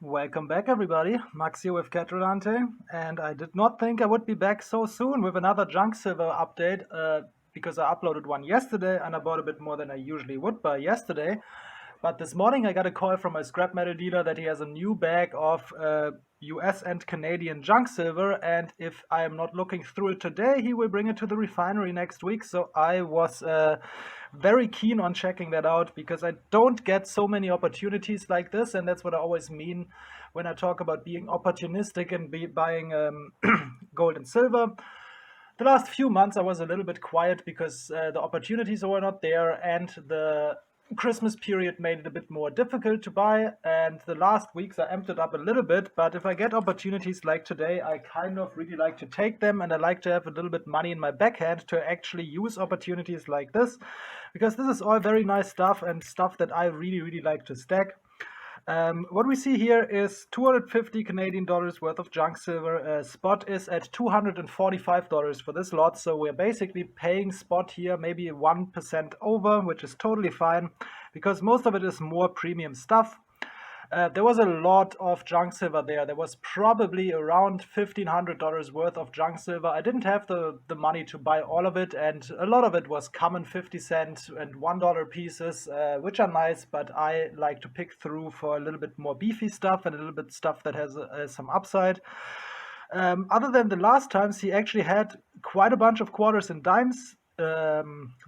Welcome back, everybody. Max here with Catrolante, and I did not think I would be back so soon with another junk silver update because I uploaded one yesterday and I bought a bit more than I usually would buy yesterday. But this morning I got a call from my scrap metal dealer that he has a new bag of US and Canadian junk silver, and if I am not looking through it today, he will bring it to the refinery next week. So I was very keen on checking that out because I don't get so many opportunities like this, and that's what I always mean when I talk about being opportunistic and buying gold and silver. The last few months I was a little bit quiet because the opportunities were not there, and the Christmas period made it a bit more difficult to buy, and the last weeks I emptied up a little bit. But if I get opportunities like today, I kind of really like to take them, and I like to have a little bit money in my backhand to actually use opportunities like this, because this is all very nice stuff and stuff that I really like to stack. What we see here is 250 Canadian dollars worth of junk silver. Spot is at $245 for this lot, so we're basically paying spot here maybe 1% over, which is totally fine because most of it is more premium stuff. There was a lot of junk silver there. There was probably around $1,500 worth of junk silver. I didn't have the money to buy all of it, and a lot of it was common 50-cent and $1 pieces, which are nice, but I like to pick through for a little bit more beefy stuff and a little bit stuff that has some upside. Other than the last times, he actually had quite a bunch of quarters and dimes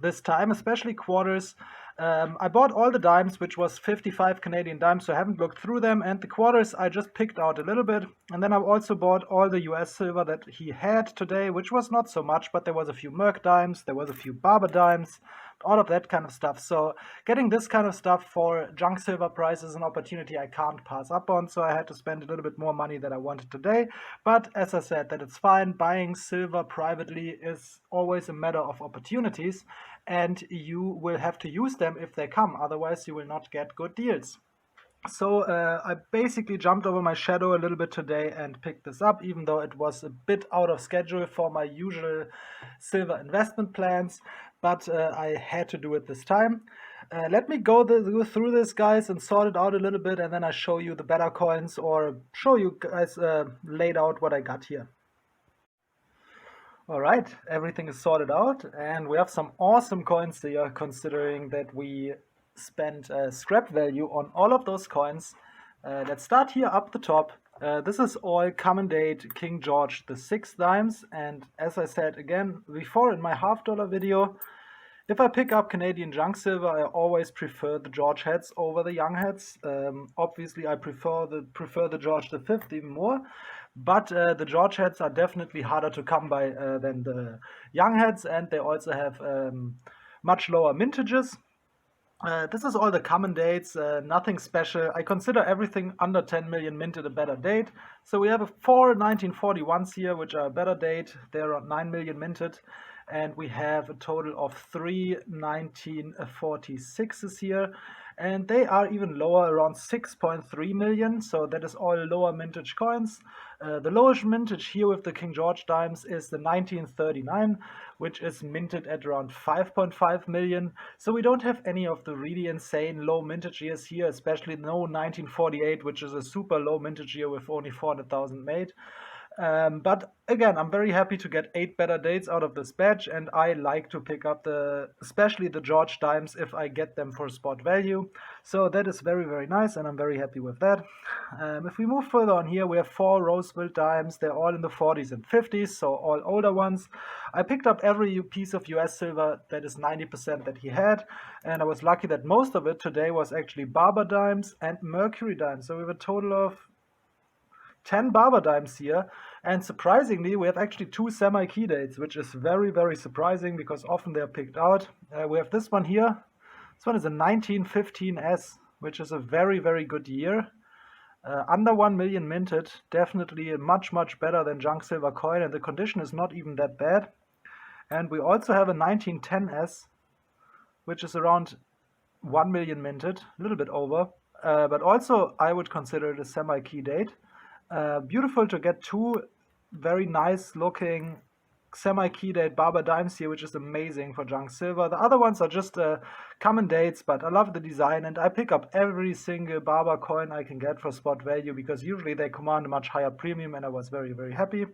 this time, especially quarters. I bought all the dimes, which was 55 Canadian dimes, so I haven't looked through them. And the quarters I just picked out a little bit. And then I also bought all the US silver that he had today, which was not so much, but there was a few Merc Dimes, there was a few Barber Dimes, all of that kind of stuff. So getting this kind of stuff for junk silver price is an opportunity I can't pass up on, so I had to spend a little bit more money than I wanted today. But as I said, that it's fine. Buying silver privately is always a matter of opportunities, and you will have to use them if they come, otherwise you will not get good deals. So I basically jumped over my shadow a little bit today and picked this up, even though it was a bit out of schedule for my usual silver investment plans, but I had to do it this time. Let me go through this, guys, and sort it out a little bit, and then I show you the better coins, or show you guys laid out what I got here. All right, everything is sorted out, and we have some awesome coins here, considering that we spent scrap value on all of those coins. Let's start here up the top. This is all common date King George VI dimes, and as I said again before in my $half video, if I pick up Canadian junk silver, I always prefer the George heads over the young heads. Obviously, I prefer the George V even more, but the George heads are definitely harder to come by than the young heads, and they also have much lower mintages. This is all the common dates, nothing special. I consider everything under 10 million minted a better date. So we have four 1941s here, which are a better date. They're around 9 million minted. And we have a total of three 1946s here. And they are even lower, around 6.3 million. So that is all lower mintage coins. The lowest mintage here with the King George dimes is the 1939, which is minted at around 5.5 million. So we don't have any of the really insane low mintage years here, especially no 1948, which is a super low mintage year with only 400,000 made. But again, I'm very happy to get 8 better dates out of this batch, and I like to pick up especially the George dimes if I get them for spot value. So that is very nice, and I'm very happy with that. If we move further on here, we have 4 Roseville dimes. They're all in the 40s and 50s, so all older ones. I picked up every piece of US silver that is 90% that he had, and I was lucky that most of it today was actually Barber dimes and Mercury dimes. So we have a total of 10 Barber dimes here, and surprisingly we have actually 2 semi-key dates, which is very surprising because often they're picked out. We have this one here. This one is a 1915S, which is a very good year. Under 1 million minted, definitely much better than junk silver coin, and the condition is not even that bad. And we also have a 1910S, which is around 1 million minted, a little bit over, but also I would consider it a semi-key date. Beautiful to get 2 very nice looking semi-key date Barber Dimes here, which is amazing for junk silver. The other ones are just common dates, but I love the design, and I pick up every single Barber coin I can get for spot value because usually they command a much higher premium, and I was very, very happy.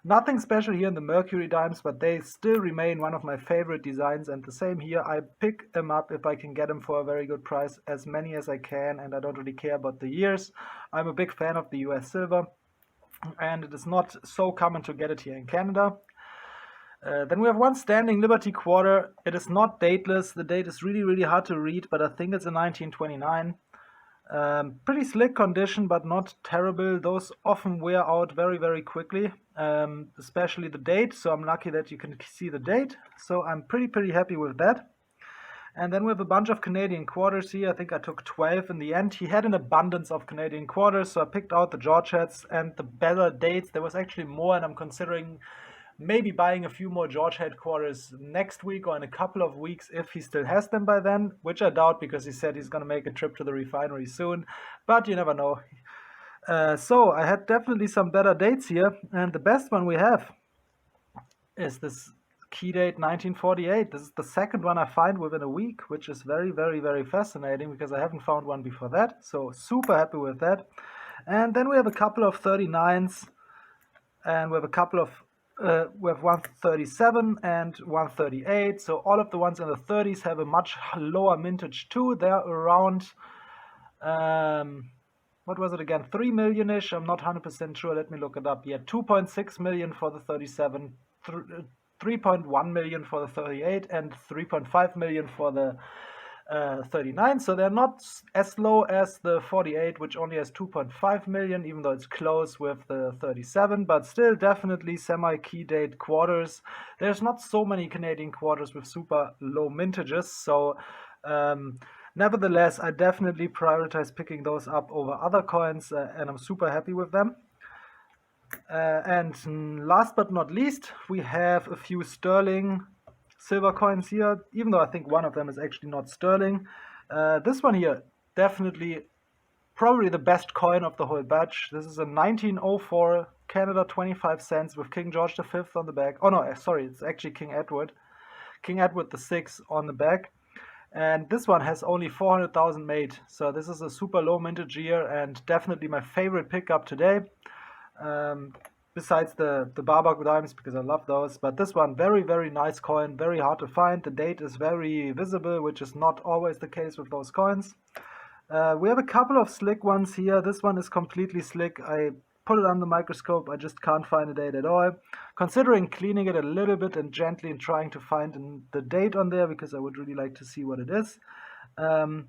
Nothing special here in the Mercury Dimes, but they still remain one of my favorite designs, and the same here. I pick them up if I can get them for a very good price, as many as I can, and I don't really care about the years. I'm a big fan of the US silver, and it is not so common to get it here in Canada. Then we have one standing Liberty quarter. It is not dateless. The date is really, really hard to read, but I think it's a 1929. Pretty slick condition, but not terrible. Those often wear out very, very quickly, especially the date. So I'm lucky that you can see the date. So I'm pretty happy with that. And then we have a bunch of Canadian quarters here. I think I took 12 in the end. He had an abundance of Canadian quarters, so I picked out the George heads and the better dates. There was actually more, and I'm considering maybe buying a few more George headquarters next week or in a couple of weeks if he still has them by then, which I doubt because he said he's going to make a trip to the refinery soon, but you never know. So I had definitely some better dates here, and the best one we have is this key date 1948. This is the second one I find within a week, which is very fascinating because I haven't found one before that, so super happy with that. And then we have a couple of 39s, and we have a couple of we have 137 and 138, so all of the ones in the 30s have a much lower mintage too. They're around, what was it again, 3 million-ish, I'm not 100% sure, let me look it up. Yeah, 2.6 million for the 37, 3.1 million for the 38, and 3.5 million for the 39, so they're not as low as the 48, which only has 2.5 million, even though it's close with the 37, but still definitely semi-key date quarters. There's not so many Canadian quarters with super low mintages, so nevertheless, I definitely prioritize picking those up over other coins, and I'm super happy with them. And last but not least, we have a few sterling silver coins here, even though I think one of them is actually not sterling. This one here, definitely probably the best coin of the whole batch. This is a 1904 Canada 25 cents with King George V on the back. Oh no, sorry, it's actually King Edward VI on the back. And this one has only 400,000 made, so this is a super low mintage year and definitely my favorite pickup today. Besides the Barber Dimes, because I love those. But this one, very nice coin, very hard to find. The date is very visible, which is not always the case with those coins. We have a couple of slick ones here. This one is completely slick. I put it under the microscope. I just can't find the date at all. Considering cleaning it a little bit and gently and trying to find the date on there, because I would really like to see what it is. The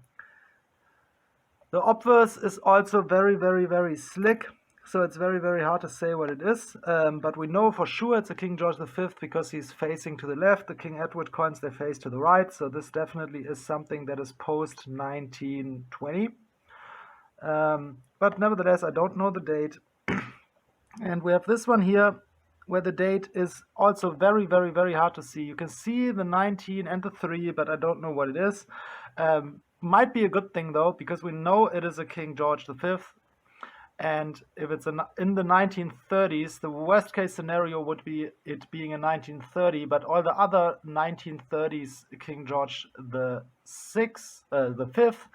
obverse is also very slick. So it's very hard to say what it is, but we know for sure it's a King George V because he's facing to the left. The King Edward coins, they face to the right, so this definitely is something that is post 1920. But nevertheless, I don't know the date. And we have this one here where the date is also very hard to see. You can see the 19 and the 3, but I don't know what it is. Might be a good thing though, because we know it is a King George V. And if it's in the 1930s, the worst case scenario would be it being a 1930, but all the other 1930s King George the Fifth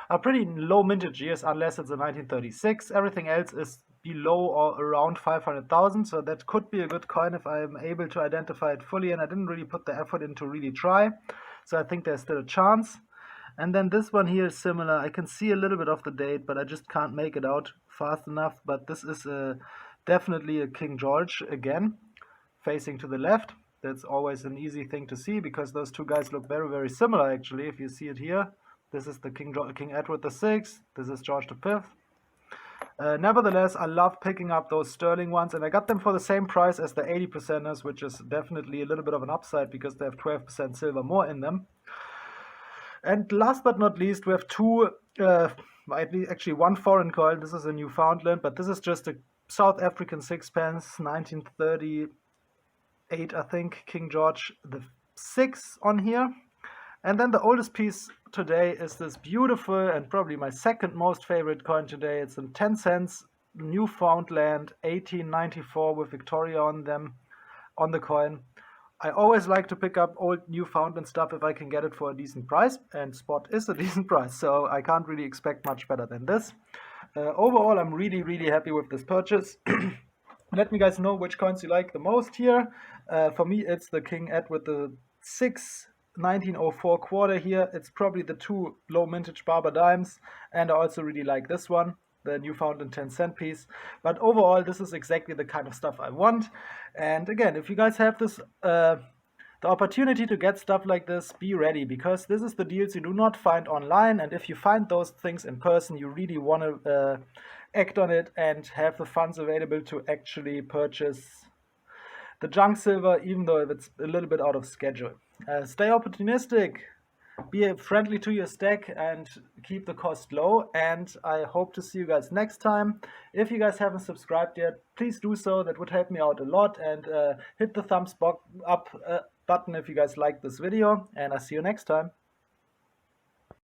are pretty low mintage years unless it's a 1936. Everything else is below or around 500,000, so that could be a good coin if I'm able to identify it fully, and I didn't really put the effort in to really try, so I think there's still a chance. And then this one here is similar. I can see a little bit of the date, but I just can't make it out fast enough. But this is definitely a King George again, facing to the left. That's always an easy thing to see because those two guys look very similar actually. If you see it here, this is the King Edward VI. This is George V. Nevertheless, I love picking up those sterling ones, and I got them for the same price as the 80%ers, which is definitely a little bit of an upside because they have 12% silver more in them. And last but not least, we have two, actually one foreign coin. This is a Newfoundland, but this is just a South African sixpence, 1938, I think, King George VI on here. And then the oldest piece today is this beautiful and probably my second most favorite coin today. It's in 10 cents, Newfoundland, 1894 with Victoria on them. on the coin. I always like to pick up old Newfoundland stuff if I can get it for a decent price, and spot is a decent price, so I can't really expect much better than this. Overall, I'm really happy with this purchase. Let me guys know which coins you like the most here. For me, it's the King Ed with the 1904 quarter here. It's probably the 2 low mintage Barber Dimes, and I also really like this one, the Newfoundland 10-cent piece. But overall, this is exactly the kind of stuff I want. And again, if you guys have this the opportunity to get stuff like this, be ready, because this is the deals you do not find online, and if you find those things in person, you really want to act on it and have the funds available to actually purchase the junk silver, even though it's a little bit out of schedule. Stay opportunistic, be friendly to your stack, and keep the cost low. And I hope to see you guys next time. If you guys haven't subscribed yet, please do so. That would help me out a lot. And hit the thumbs up button if you guys like this video. And I'll see you next time.